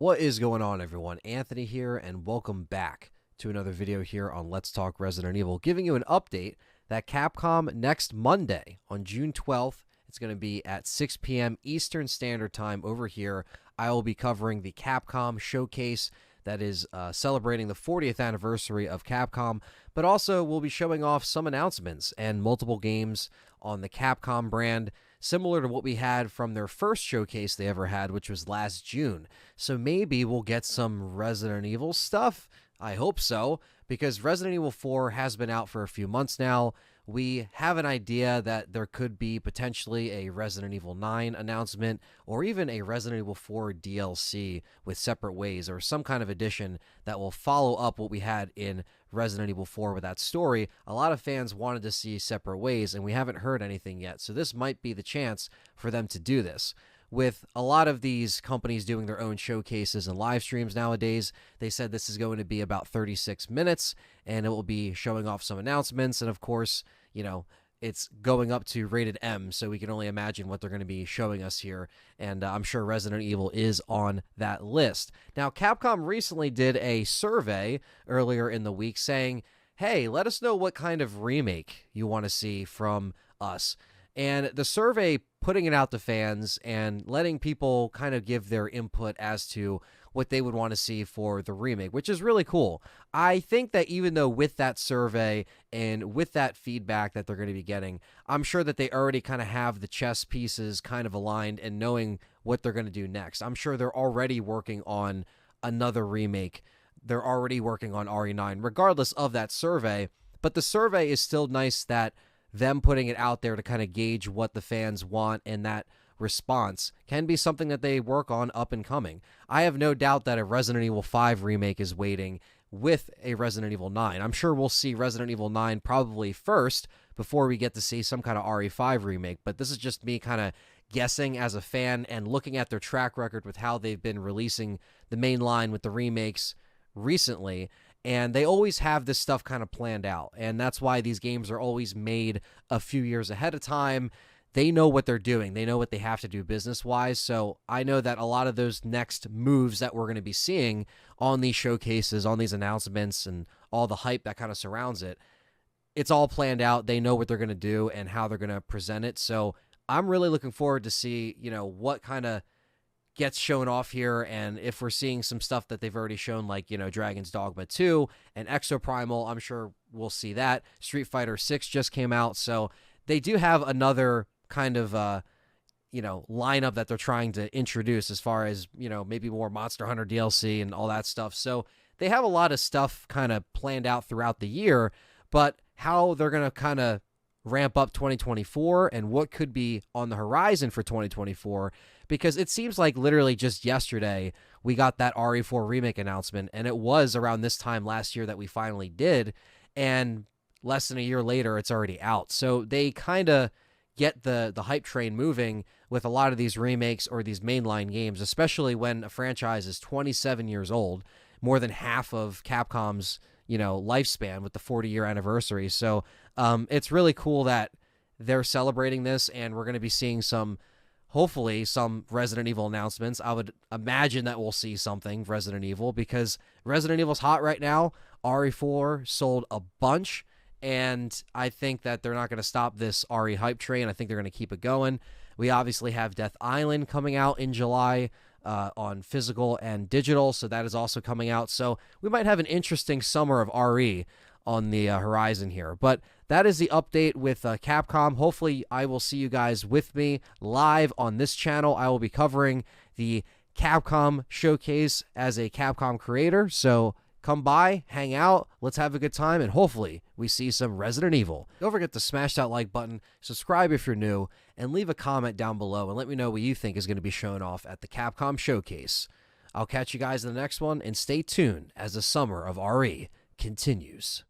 What is going on, everyone? Anthony here, and welcome back to another video here on Let's Talk Resident Evil, giving you an update that Capcom next Monday on June 12th, it's going to be at 6 p.m. Eastern Standard Time over here. I will be covering the Capcom Showcase that is celebrating the 40th anniversary of Capcom, but also we'll be showing off some announcements and multiple games on the Capcom brand, similar to what we had from their first showcase they ever had, which was last June. So maybe we'll get some Resident Evil stuff. I hope so, because Resident Evil 4 has been out for a few months now. We have an idea that there could be potentially a Resident Evil 9 announcement or even a Resident Evil 4 DLC with Separate Ways or some kind of addition that will follow up what we had in Resident Evil 4 with that story. A lot of fans wanted to see Separate Ways, and we haven't heard anything yet, so this might be the chance for them to do this. With a lot of these companies doing their own showcases and live streams nowadays, they said this is going to be about 36 minutes, and it will be showing off some announcements, and of course, you know, it's going up to rated M, so we can only imagine what they're going to be showing us here, and I'm sure Resident Evil is on that list. Now, Capcom recently did a survey earlier in the week saying, hey, let us know what kind of remake you want to see from us. And the survey, putting it out to fans and letting people kind of give their input as to what they would want to see for the remake, which is really cool. I think that even though with that survey and with that feedback that they're going to be getting, I'm sure that they already kind of have the chess pieces kind of aligned and knowing what they're going to do next. I'm sure they're already working on another remake. They're already working on RE9, regardless of that survey. But the survey is still nice that them putting it out there to kind of gauge what the fans want, and that response can be something that they work on up and coming. I have no doubt that a Resident Evil 5 remake is waiting with a Resident Evil 9. I'm sure we'll see Resident Evil 9 probably first before we get to see some kind of RE5 remake, but this is just me kind of guessing as a fan and looking at their track record with how they've been releasing the main line with the remakes recently. And they always have this stuff kind of planned out. And that's why these games are always made a few years ahead of time. They know what they're doing. They know what they have to do business-wise. So I know that a lot of those next moves that we're going to be seeing on these showcases, on these announcements, and all the hype that kind of surrounds it, it's all planned out. They know what they're going to do and how they're going to present it. So I'm really looking forward to see, what kind of gets shown off here, and if we're seeing some stuff that they've already shown, like, Dragon's Dogma 2 and Exoprimal, I'm sure we'll see that. Street Fighter 6 just came out, so they do have another kind of, lineup that they're trying to introduce as far as, maybe more Monster Hunter DLC and all that stuff. So they have a lot of stuff kind of planned out throughout the year, but how they're going to kind of ramp up 2024 and what could be on the horizon for 2024, because it seems like literally just yesterday we got that RE4 remake announcement, and it was around this time last year that we finally did, and less than a year later it's already out. So they kind of get the hype train moving with a lot of these remakes or these mainline games, especially when a franchise is 27 years old, more than half of Capcom's lifespan with the 40-year anniversary. So it's really cool that they're celebrating this, and we're going to be seeing hopefully some Resident Evil announcements. I would imagine that we'll see something Resident Evil, because Resident Evil's hot right now. RE4 sold a bunch, and I think that they're not going to stop this RE hype train. I think they're going to keep it going. We obviously have Death Island coming out in July on physical and digital, so that is also coming out. So we might have an interesting summer of RE on the horizon here. But that is the update with Capcom. Hopefully I will see you guys with me live on this channel. I will be covering the Capcom Showcase as a Capcom creator. So come by, hang out, let's have a good time, and hopefully we see some Resident Evil. Don't forget to smash that like button, subscribe if you're new, and leave a comment down below and let me know what you think is going to be shown off at the Capcom Showcase. I'll catch you guys in the next one, and stay tuned as the summer of RE continues.